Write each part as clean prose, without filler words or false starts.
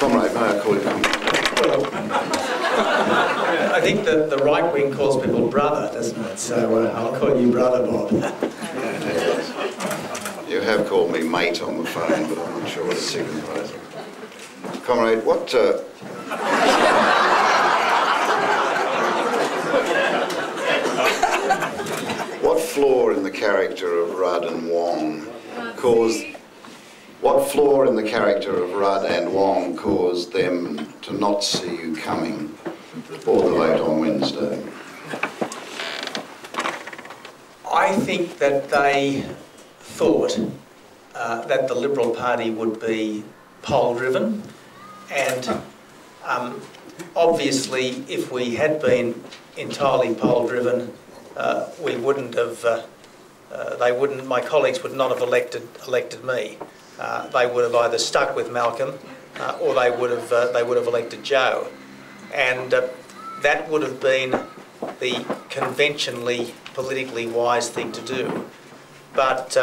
Comrade, may I call you comrade? I think that the right wing calls people brother, doesn't it? So I'll call you brother, Bob. You have called me mate on the phone, but I'm not sure what it signifies. Comrade, what flaw in the character of Rudd and Wong caused... What flaw in the character of Rudd and Wong caused them to not see you coming for the vote on Wednesday? I think that they thought that the Liberal Party would be poll-driven, and obviously if we had been entirely poll-driven, we wouldn't have, my colleagues would not have elected me. They would have either stuck with Malcolm or they would have elected Joe, and that would have been the conventionally politically wise thing to do. But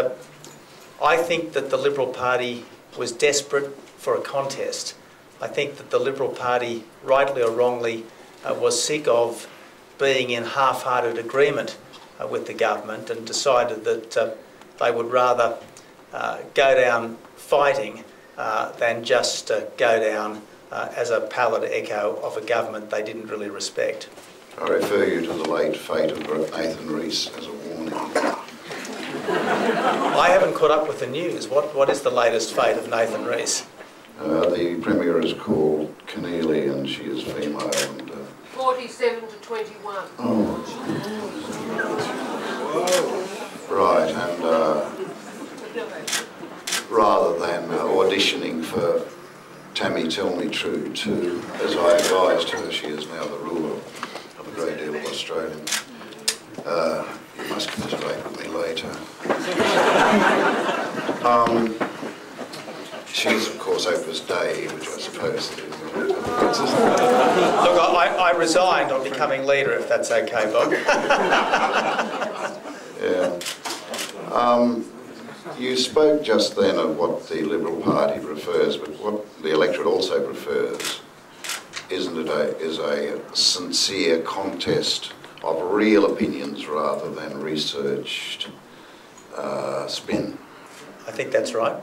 I think that the Liberal Party was desperate for a contest. I think that the Liberal Party, rightly or wrongly, was sick of being in half-hearted agreement with the government and decided that they would rather go down fighting than just go down as a pallid echo of a government they didn't really respect. I refer you to the late fate of Nathan Rees as a warning. I haven't caught up with the news. What is the latest fate of Nathan Rees? The Premier is called Keneally and she is female. And, 47 to 21. Oh. Right, and rather than auditioning for Tammy Tell Me True 2, as I advised her, she is now the ruler of a great deal of Australia. You must commiserate with me later. She's, of course, Opus Dei, which I suppose is... Look, I resigned on becoming leader, if that's okay, Bob. Yeah. You spoke just then of what the Liberal Party prefers, but what the electorate also prefers is a sincere contest of real opinions rather than researched spin. I think that's right.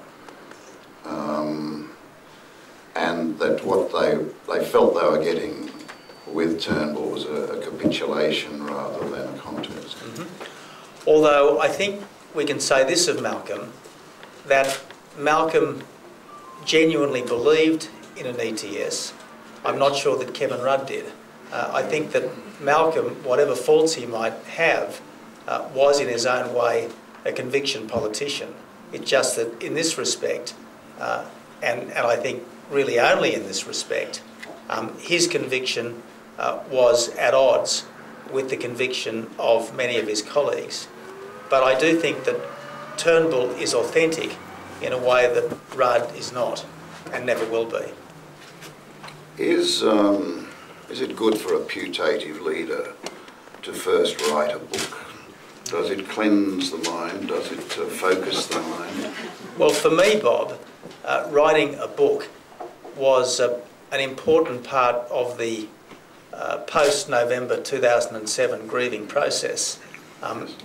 And that what they felt they were getting with Turnbull was a capitulation rather than a contest. Mm-hmm. Although I think we can say this of Malcolm, that Malcolm genuinely believed in an ETS. I'm not sure that Kevin Rudd did. I think that Malcolm, whatever faults he might have, was in his own way a conviction politician. It's just that in this respect, and I think really only in this respect, his conviction was at odds with the conviction of many of his colleagues. But I do think that Turnbull is authentic in a way that Rudd is not and never will be. Is it good for a putative leader to first write a book? Does it cleanse the mind? Does it focus the mind? Well, for me, Bob, writing a book was an important part of the post-November 2007 grieving process.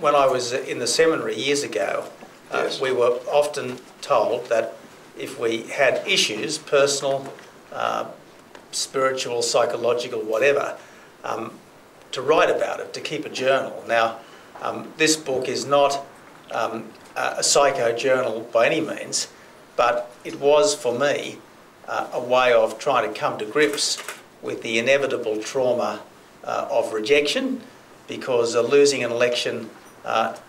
When I was in the seminary years ago, yes, we were often told that if we had issues, personal, spiritual, psychological, whatever, to write about it, to keep a journal. Now, this book is not a psycho-journal by any means, but it was, for me, a way of trying to come to grips with the inevitable trauma of rejection, because losing an election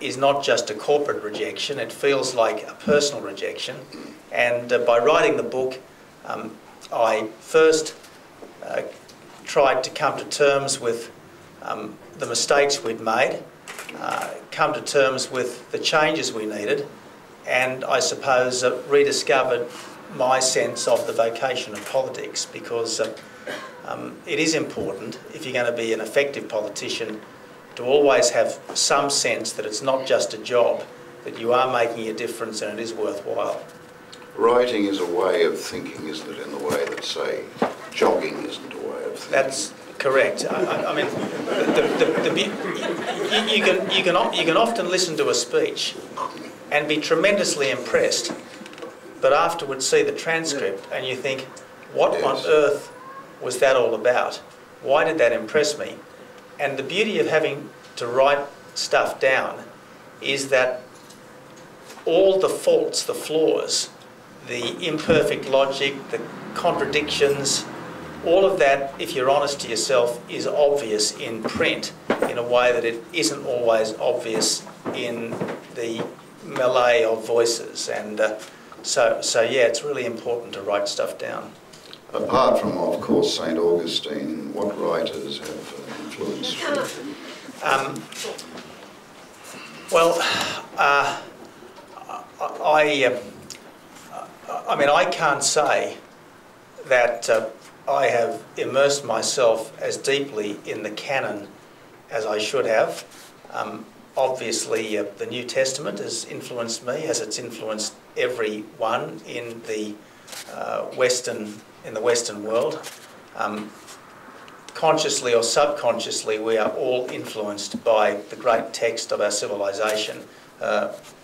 is not just a corporate rejection, it feels like a personal rejection. And by writing the book, I first tried to come to terms with the mistakes we'd made, come to terms with the changes we needed, and I suppose rediscovered my sense of the vocation of politics, because it is important, if you're going to be an effective politician, to always have some sense that it's not just a job, that you are making a difference and it is worthwhile. Writing is a way of thinking, isn't it, in the way that, say, jogging isn't a way of thinking? That's correct. I mean, you can often listen to a speech and be tremendously impressed, but afterwards see the transcript and you think, what on earth was that all about? Why did that impress me? And the beauty of having to write stuff down is that all the faults, the flaws, the imperfect logic, the contradictions, all of that, if you're honest to yourself, is obvious in print in a way that it isn't always obvious in the melee of voices. And so yeah, it's really important to write stuff down. Apart from, of course, St. Augustine, what writers have influenced you? Well, I mean, I can't say that I have immersed myself as deeply in the canon as I should have. Obviously, the New Testament has influenced me, as it's influenced everyone in the Western world. Consciously or subconsciously, we are all influenced by the great text of our civilization,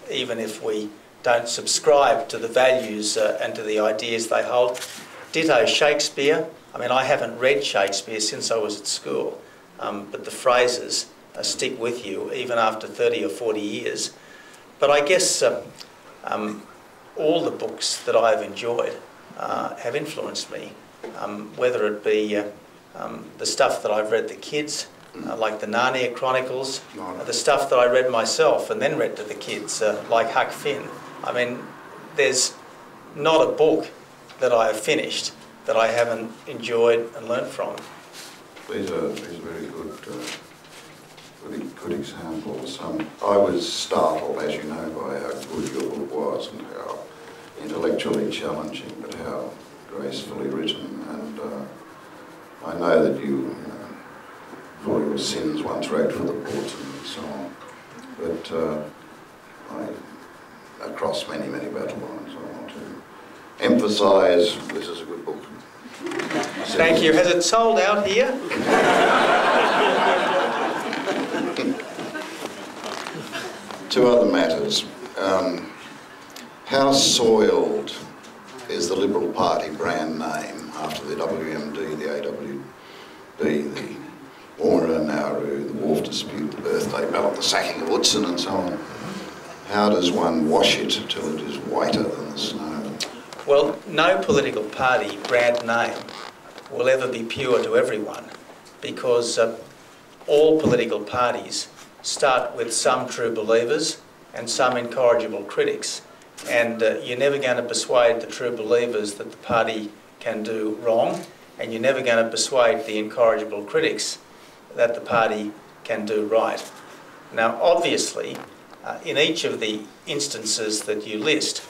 even if we don't subscribe to the values and to the ideas they hold. Ditto Shakespeare. I mean, I haven't read Shakespeare since I was at school, but the phrases stick with you even after 30 or 40 years. But I guess all the books that I've enjoyed have influenced me, whether it be the stuff that I've read the kids, like the Narnia Chronicles, the stuff that I read myself and then read to the kids, like Huck Finn. I mean, there's not a book that I have finished that I haven't enjoyed and learnt from. These are very good examples. I was startled, as you know, by how good your book was and how intellectually challenging, but how gracefully written. And I know that you, for your sins, once wrote for the bulletin and so on. But across many, many battle lines, I want to emphasise this is a good book. Thank you. Has it sold out here? Two other matters. How soiled is the Liberal Party brand name after the WMD, the AWB, the Warner Nauru, the Wharf dispute, the birthday ballot, the sacking of Utzon and so on? How does one wash it till it is whiter than the snow? Well, no political party brand name will ever be pure to everyone, because all political parties start with some true believers and some incorrigible critics. And you're never going to persuade the true believers that the party can do wrong, and you're never going to persuade the incorrigible critics that the party can do right. Now, obviously, in each of the instances that you list,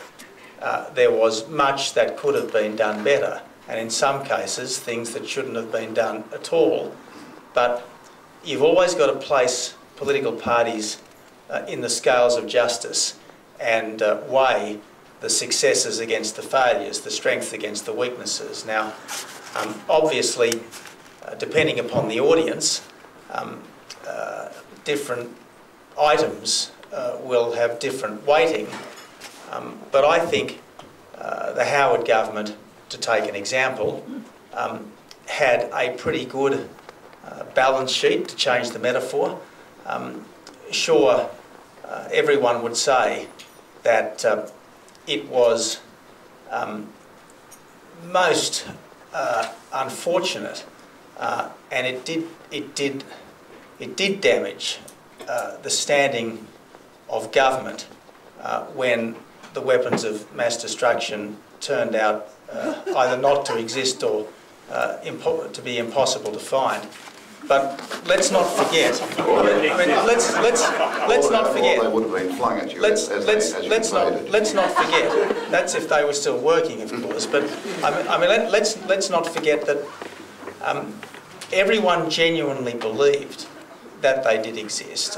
there was much that could have been done better, and in some cases, things that shouldn't have been done at all. But you've always got to place political parties in the scales of justice and weigh the successes against the failures, the strengths against the weaknesses. Now, obviously, depending upon the audience, different items will have different weighting. But I think the Howard government, to take an example, had a pretty good balance sheet, to change the metaphor. Sure, everyone would say that it was most unfortunate, and it did damage the standing of government when the weapons of mass destruction turned out either not to exist or to be impossible to find. But let's not forget. Let's not forget. Or they would have been flung at you. Let's not forget. That's if they were still working, of course. But I mean, let's not forget that everyone genuinely believed that they did exist.